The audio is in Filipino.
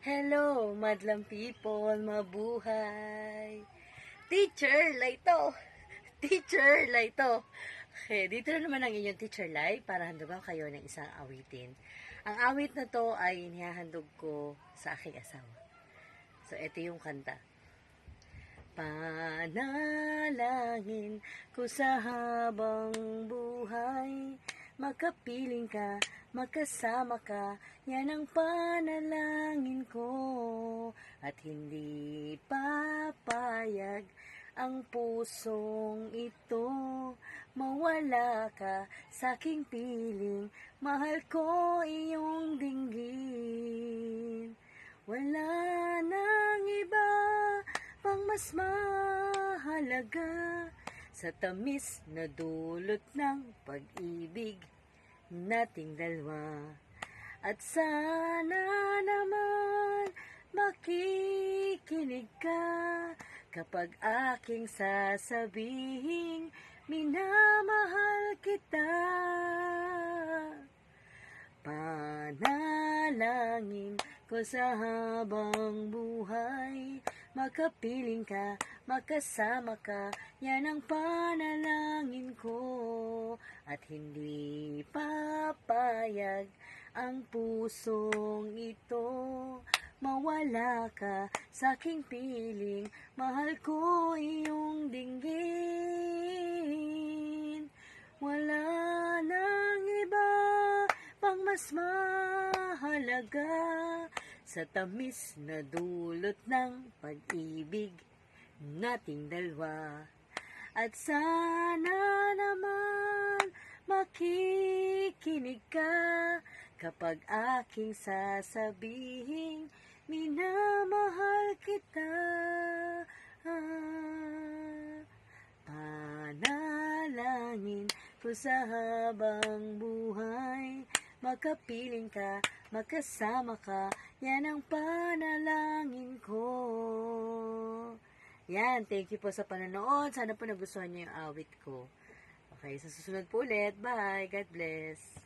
Hello, madlang people, mabuhay. Teacher Laito. Teacher Laito. Okay, dito na naman ang inyong Teacher Lai para handugan kayo ng isang awitin. Ang awit na to ay inihahandog ko sa aking asawa. So, ito yung kanta. Panalangin ko sa habang buhay, makapiling ka, makasama ka, yan ang panalangin ko. At hindi papayag ang pusong ito, mawala ka sa aking piling, mahal ko iyong dinggin. Wala nang iba pang mas mahalaga sa tamis na dulot ng pag-ibig nating dalawa. At sana naman makikinig ka kapag aking sasabihin minamahal kita. Panalangin ko sa habang buhay, makapiling ka, makasama ka, yan ang panalangin ko. At hindi papayag ang pusong ito, mawala ka sa aking piling, mahal ko iyong dinggin. Wala nang iba pang mas mahalaga sa tamis na dulot ng pag-ibig nating dalawa. At sana naman makikinig ka kapag aking sasabihin minamahal kita. Panalangin ko sa habang buhay, makapiling ka, makasama ka, yan ang panalangin ko. Yan, thank you po sa panonood. Sana po nagustuhan niyo yung awit ko. Okay, sa susunod po ulit. Bye. God bless.